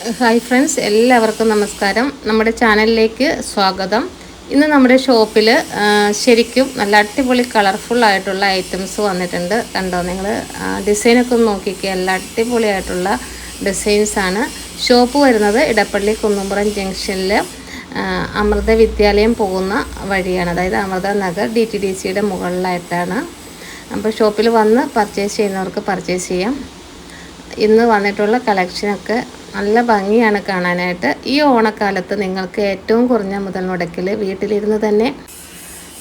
Hi friends, എല്ലാവർക്കും നമസ്കാരം. നമ്മുടെ ചാനലിലേക്ക് സ്വാഗതം. ഇന്ന് നമ്മുടെ ഷോപ്പിൽ ശരിക്കും നല്ല അടിപൊളി കളർഫുൾ ആയിട്ടുള്ള ഐറ്റംസ് വന്നിട്ടുണ്ട്. കണ്ടോ നിങ്ങൾ ഡിസൈനൊക്കെ ഒന്ന് നോക്കിക്കുക. നല്ല അടിപൊളിയായിട്ടുള്ള ഡിസൈൻസാണ്. ഷോപ്പ് വരുന്നത് ഇടപ്പള്ളി കുന്നുംപുറം ജംഗ്ഷനിൽ അമൃത വിദ്യാലയം പോകുന്ന വഴിയാണ്. അതായത് അമൃത നഗർ DTDCയുടെ മുകളിലായിട്ടാണ്. അപ്പോൾ ഷോപ്പിൽ വന്ന് പർച്ചേസ് ചെയ്യുന്നവർക്ക് പർച്ചേസ് ചെയ്യാം. ഇന്ന് വന്നിട്ടുള്ള കളക്ഷനൊക്കെ നല്ല ഭംഗിയാണ് കാണാനായിട്ട്. ഈ ഓണക്കാലത്ത് നിങ്ങൾക്ക് ഏറ്റവും കുറഞ്ഞ മുതൽ മുടക്കിൽ വീട്ടിലിരുന്ന് തന്നെ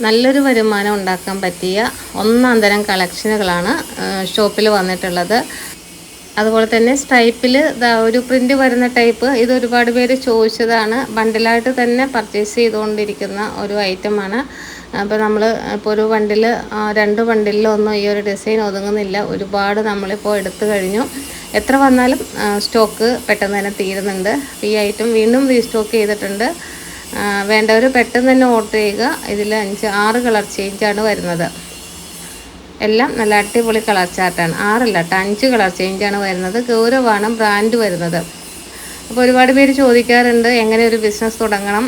നല്ലൊരു വരുമാനം ഉണ്ടാക്കാൻ പറ്റിയ ഒന്നാം തരം കളക്ഷനുകളാണ് ഷോപ്പിൽ വന്നിട്ടുള്ളത്. അതുപോലെ തന്നെ സ്ട്രൈപ്പിൽ ഒരു പ്രിൻ്റ് വരുന്ന ടൈപ്പ്, ഇത് ഒരുപാട് പേര് ചോദിച്ചതാണ്. ബണ്ടിലായിട്ട് തന്നെ പർച്ചേസ് ചെയ്തുകൊണ്ടിരിക്കുന്ന ഒരു ഐറ്റമാണ്. അപ്പോൾ നമ്മൾ ഇപ്പോൾ ഒരു ബണ്ടിൽ 2 ബണ്ടിലൊന്നും ഈ ഒരു ഡിസൈൻ ഒതുങ്ങുന്നില്ല. ഒരുപാട് നമ്മളിപ്പോൾ എടുത്തു കഴിഞ്ഞു. എത്ര വന്നാലും സ്റ്റോക്ക് പെട്ടെന്ന് തന്നെ തീരുന്നുണ്ട്. ഈ ഐറ്റം വീണ്ടും റീസ്റ്റോക്ക് ചെയ്തിട്ടുണ്ട്. വേണ്ടവർ പെട്ടെന്ന് തന്നെ ഓർഡർ ചെയ്യുക. ഇതിൽ 5-6 കളർ ചേഞ്ചാണ് വരുന്നത്. എല്ലാം നല്ല അടിപൊളി കളർ ചാർട്ടാണ്. 6 അല്ല 5 കളർ ചേഞ്ചാണ് വരുന്നത്. ഗൗരവാണ് ബ്രാൻഡ് വരുന്നത്. അപ്പോൾ ഒരുപാട് പേര് ചോദിക്കാറുണ്ട് എങ്ങനെ ഒരു ബിസിനസ് തുടങ്ങണം,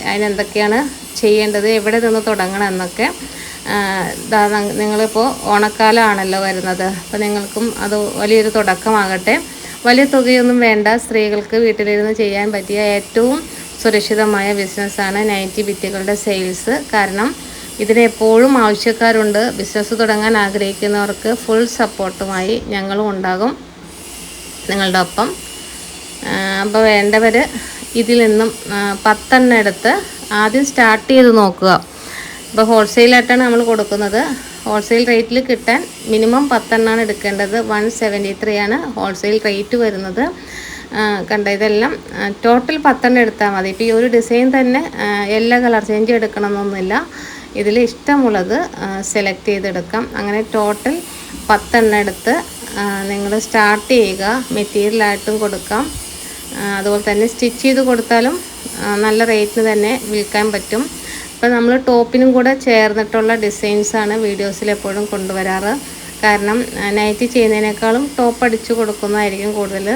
അതിനെന്തൊക്കെയാണ് ചെയ്യേണ്ടത്, എവിടെ നിന്ന് തുടങ്ങണം എന്നൊക്കെ. നിങ്ങളിപ്പോൾ ഓണക്കാലമാണല്ലോ വരുന്നത്. അപ്പോൾ നിങ്ങൾക്കും അത് വലിയൊരു തുടക്കമാകട്ടെ. വലിയ തുകയൊന്നും വേണ്ട. സ്ത്രീകൾക്ക് വീട്ടിലിരുന്ന് ചെയ്യാൻ പറ്റിയ ഏറ്റവും സുരക്ഷിതമായ ബിസിനസ്സാണ് നൈറ്റി ബിറ്റുകളുടെ സെയിൽസ്. കാരണം ഇതിനെപ്പോഴും ആവശ്യക്കാരുണ്ട്. ബിസിനസ് തുടങ്ങാൻ ആഗ്രഹിക്കുന്നവർക്ക് ഫുൾ സപ്പോർട്ടുമായി ഞങ്ങളും ഉണ്ടാകും നിങ്ങളുടെ ഒപ്പം. അപ്പോൾ വേണ്ടവർ ഇതിൽ നിന്നും 10 എണ്ണം എടുത്ത് ആദ്യം സ്റ്റാർട്ട് ചെയ്ത് നോക്കുക. ഇപ്പോൾ ഹോൾസെയിലായിട്ടാണ് നമ്മൾ കൊടുക്കുന്നത്. ഹോൾസെയിൽ റേറ്റിൽ കിട്ടാൻ മിനിമം 10 എണ്ണമാണ് എടുക്കേണ്ടത്. 173 ആണ് ഹോൾസെയിൽ റേറ്റ് വരുന്നത്. കണ്ട ഇതെല്ലാം ടോട്ടൽ 10 എണ്ണം എടുത്താൽ മതി. ഇപ്പോൾ ഈ ഒരു ഡിസൈൻ തന്നെ എല്ലാ കളർ ചേഞ്ചും എടുക്കണമെന്നൊന്നുമില്ല. ഇതിൽ ഇഷ്ടമുള്ളത് സെലക്ട് ചെയ്തെടുക്കാം. അങ്ങനെ ടോട്ടൽ 10 എണ്ണം എടുത്ത് നിങ്ങൾ സ്റ്റാർട്ട് ചെയ്യുക. മെറ്റീരിയലായിട്ടും കൊടുക്കാം. അതുപോലെ തന്നെ സ്റ്റിച്ച് ചെയ്ത് കൊടുത്താലും നല്ല റേറ്റിന് തന്നെ വിൽക്കാൻ പറ്റും. അപ്പോൾ നമ്മൾ ടോപ്പിനും കൂടെ ചേർന്നിട്ടുള്ള ഡിസൈൻസാണ് വീഡിയോസിൽ എപ്പോഴും കൊണ്ടുവരാറ്. കാരണം നൈറ്റി ചെയ്യുന്നതിനേക്കാളും ടോപ്പ് അടിച്ചു കൊടുക്കുന്നതായിരിക്കും കൂടുതൽ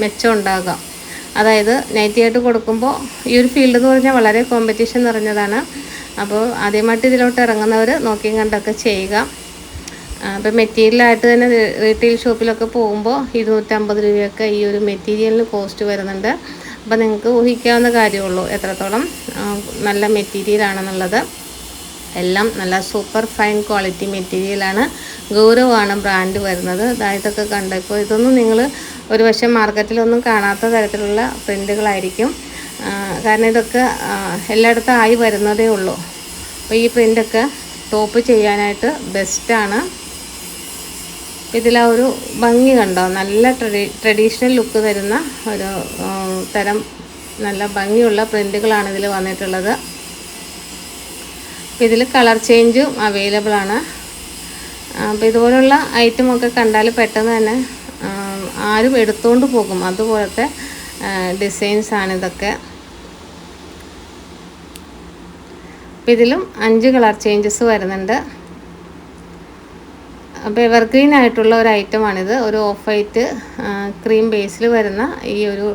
മെച്ചം ഉണ്ടാകുക. അതായത് നൈറ്റി ആയിട്ട് കൊടുക്കുമ്പോൾ ഈ ഒരു ഫീൽഡ് എന്ന് പറഞ്ഞാൽ വളരെ കോമ്പറ്റീഷൻ നിറഞ്ഞതാണ്. അപ്പോൾ ആദ്യമായിട്ട് ഇതിലോട്ട് ഇറങ്ങുന്നവർ നോക്കിയും കണ്ടൊക്കെ ചെയ്യുക. അപ്പോൾ മെറ്റീരിയലായിട്ട് തന്നെ റീറ്റെയിൽ ഷോപ്പിലൊക്കെ പോകുമ്പോൾ 250 രൂപയൊക്കെ ഈ ഒരു മെറ്റീരിയലിന് കോസ്റ്റ് വരുന്നുണ്ട്. അപ്പോൾ നിങ്ങൾക്ക് ഊഹിക്കാവുന്ന കാര്യമുള്ളൂ എത്രത്തോളം നല്ല മെറ്റീരിയലാണെന്നുള്ളത്. എല്ലാം നല്ല സൂപ്പർ ഫൈൻ ക്വാളിറ്റി മെറ്റീരിയലാണ്. ഗൗരവമാണ് ബ്രാൻഡ് വരുന്നത്. ഇതൊക്കെ കണ്ട ഇപ്പോൾ ഇതൊന്നും നിങ്ങൾ ഒരു വശം മാർക്കറ്റിലൊന്നും കാണാത്ത തരത്തിലുള്ള പ്രിൻ്റുകളായിരിക്കും. കാരണം ഇതൊക്കെ എല്ലായിടത്തും ആയി വരുന്നതേ ഉള്ളൂ. അപ്പോൾ ഈ പ്രിൻ്റൊക്കെ ടോപ്പ് ചെയ്യാനായിട്ട് ബെസ്റ്റാണ്. ഇതിലാ ഒരു ഭംഗി കണ്ടോ, നല്ല ട്രഡീഷണൽ ലുക്ക് തരുന്ന ഒരു തരം നല്ല ഭംഗിയുള്ള പ്രിൻ്റുകളാണ് ഇതിൽ വന്നിട്ടുള്ളത്. ഇതിൽ കളർ ചേഞ്ചും അവൈലബിൾ ആണ്. അപ്പോൾ ഇതുപോലുള്ള ഐറ്റമൊക്കെ കണ്ടാൽ പെട്ടെന്ന് തന്നെ ആരും എടുത്തുകൊണ്ട് പോകും. അതുപോലത്തെ ഡിസൈൻസാണ് ഇതൊക്കെ. അപ്പോൾ ഇതിലും 5 കളർ ചേഞ്ചസ് വരുന്നുണ്ട്. അപ്പോൾ എവർഗ്രീൻ ആയിട്ടുള്ള ഒരു ഐറ്റമാണിത്. ഒരു ഓഫ് വൈറ്റ് ക്രീം ബേസിൽ വരുന്ന ഈ ഒരു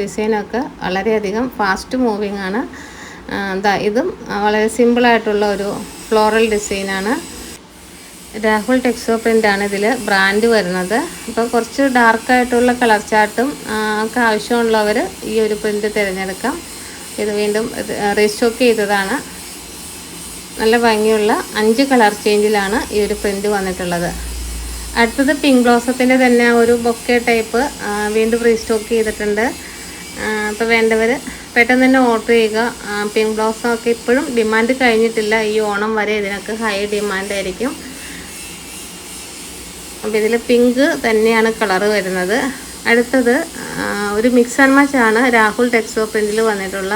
ഡിസൈനൊക്കെ വളരെയധികം ഫാസ്റ്റ് മൂവിങ് ആണ്. ഇതും വളരെ സിമ്പിളായിട്ടുള്ള ഒരു ഫ്ലോറൽ ഡിസൈനാണ്. രാഹുൽ ടെക്സോ പ്രിൻ്റാണ് ഇതിൽ ബ്രാൻഡ് വരുന്നത്. അപ്പോൾ കുറച്ച് ഡാർക്കായിട്ടുള്ള കളർ ചാർട്ടും ഒക്കെ ആവശ്യമുള്ളവർ ഈ ഒരു പ്രിൻ്റ് തിരഞ്ഞെടുക്കാം. ഇത് വീണ്ടും റീസ്റ്റോക്ക് ചെയ്തതാണ്. നല്ല ഭംഗിയുള്ള 5 കളർ ചേഞ്ചിലാണ് ഈ ഒരു പ്രിൻ്റ് വന്നിട്ടുള്ളത്. അടുത്തത് പിങ്ക് ബ്ലോസത്തിൻ്റെ തന്നെ ഒരു ബൊക്കെ ടൈപ്പ് വീണ്ടും റീസ്റ്റോക്ക് ചെയ്തിട്ടുണ്ട്. അപ്പോൾ വേണ്ടവർ പെട്ടെന്ന് തന്നെ ഓർഡർ ചെയ്യുക. പിങ്ക് ബ്ലോസമൊക്കെ ഇപ്പോഴും ഡിമാൻഡ് കഴിഞ്ഞിട്ടില്ല. ഈ ഓണം വരെ ഇതിനൊക്കെ ഹൈ ഡിമാൻഡായിരിക്കും. അപ്പോൾ ഇതിൽ പിങ്ക് തന്നെയാണ് കളറ് വരുന്നത്. അടുത്തത് ഒരു മിക്സ് ആൻഡ് മാച്ച് ആണ്. രാഹുൽ ടെക്സോ പ്രിൻ്റിൽ വന്നിട്ടുള്ള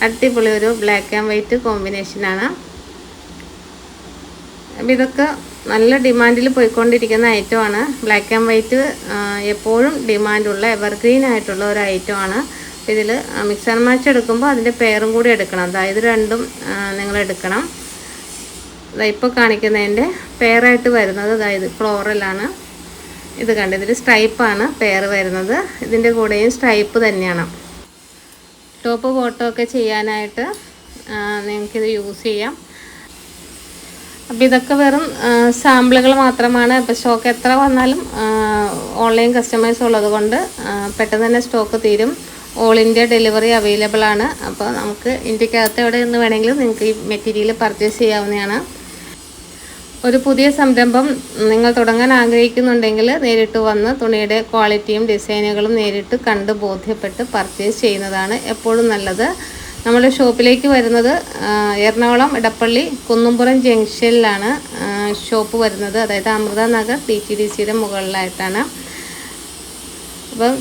അടിപൊളി ഒരു ബ്ലാക്ക് ആൻഡ് വൈറ്റ് കോമ്പിനേഷനാണ്. അപ്പോൾ ഇതൊക്കെ നല്ല ഡിമാൻഡിൽ പോയിക്കൊണ്ടിരിക്കുന്ന ഐറ്റമാണ്. ബ്ലാക്ക് ആൻഡ് വൈറ്റ് എപ്പോഴും ഡിമാൻഡുള്ള എവർഗ്രീൻ ആയിട്ടുള്ള ഒരു ഐറ്റമാണ്. ഇതിൽ മിക്സ് ആൻഡ് മാച്ച് എടുക്കുമ്പോൾ അതിൻ്റെ പെയറും കൂടി എടുക്കണം. അതായത് രണ്ടും നിങ്ങൾ എടുക്കണം. ഇപ്പോൾ കാണിക്കുന്നതിൻ്റെ പെയറായിട്ട് വരുന്നത് അതായത് ഫ്ലോറലാണ്. ഇത് കണ്ട് ഇതിൽ സ്ട്രൈപ്പാണ് പെയർ വരുന്നത്. ഇതിൻ്റെ കൂടെയും സ്ട്രൈപ്പ് തന്നെയാണ്. ടോപ്പ് ബോട്ടം ഒക്കെ ചെയ്യാനായിട്ട് നിങ്ങൾക്കിത് യൂസ് ചെയ്യാം. അപ്പോൾ ഇതൊക്കെ വെറും സാമ്പിളുകൾ മാത്രമാണ്. ഇപ്പോൾ സ്റ്റോക്ക് എത്ര വന്നാലും ഓൺലൈൻ കസ്റ്റമേഴ്സ് ഉള്ളത് കൊണ്ട് പെട്ടെന്ന് തന്നെ സ്റ്റോക്ക് തീരും. ഓൾ ഇന്ത്യ ഡെലിവറി അവൈലബിൾ ആണ്. അപ്പോൾ നമുക്ക് ഇന്ത്യക്കകത്ത് എവിടെ നിന്ന് വേണമെങ്കിലും നിങ്ങൾക്ക് ഈ മെറ്റീരിയൽ പർച്ചേസ് ചെയ്യാവുന്നതാണ്. ഒരു പുതിയ സംരംഭം നിങ്ങൾ തുടങ്ങാൻ ആഗ്രഹിക്കുന്നുണ്ടെങ്കിൽ നേരിട്ട് വന്ന് തുണിയുടെ ക്വാളിറ്റിയും ഡിസൈനുകളും നേരിട്ട് കണ്ട് ബോധ്യപ്പെട്ട് പർച്ചേസ് ചെയ്യുന്നതാണ് എപ്പോഴും നല്ലത്. നമ്മുടെ ഷോപ്പിലേക്ക് വരുന്നത് എറണാകുളം ഇടപ്പള്ളി കുന്നുംപുറം ജംഗ്ഷനിലാണ് ഷോപ്പ് വരുന്നത്. അതായത് അമൃത നഗർ TTDCയുടെ മുകളിലായിട്ടാണ്. അപ്പം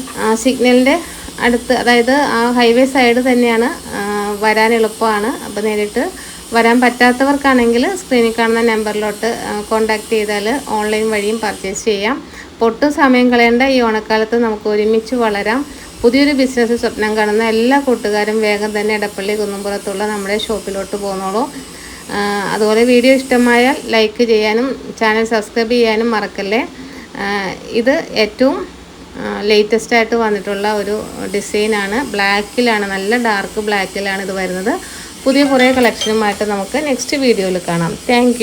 സിഗ്നലിൻ്റെ അടുത്ത്, അതായത് ആ ഹൈവേ സൈഡ് തന്നെയാണ്, വരാൻ എളുപ്പമാണ്. അപ്പോൾ നേരിട്ട് വരാൻ പറ്റാത്തവർക്കാണെങ്കിൽ സ്ക്രീനിൽ കാണുന്ന നമ്പറിലോട്ട് കോൺടാക്റ്റ് ചെയ്താൽ ഓൺലൈൻ വഴിയും പർച്ചേസ് ചെയ്യാം. ഒട്ടും സമയം കളയേണ്ട ഈ ഓണക്കാലത്ത് നമുക്ക് ഒരുമിച്ച് വളരാം. പുതിയൊരു ബിസിനസ് സ്വപ്നം കാണുന്ന എല്ലാ കൂട്ടുകാരും വേഗം തന്നെ ഇടപ്പള്ളി കുന്നുംപുറത്തുള്ള നമ്മുടെ ഷോപ്പിലോട്ട് പോകുന്നോളൂ. അതുപോലെ വീഡിയോ ഇഷ്ടമായാൽ ലൈക്ക് ചെയ്യാനും ചാനൽ സബ്സ്ക്രൈബ് ചെയ്യാനും മറക്കല്ലേ. ഇത് ഏറ്റവും ലേറ്റസ്റ്റ് ആയിട്ട് വന്നിട്ടുള്ള ഒരു ഡിസൈനാണ്. ബ്ലാക്കിലാണ്, നല്ല ഡാർക്ക് ബ്ലാക്കിലാണ് ഇത് വരുന്നത്. പുതിയ കുറേ കളക്ഷനുമായിട്ട് നമുക്ക് നെക്സ്റ്റ് വീഡിയോയിൽ കാണാം. താങ്ക്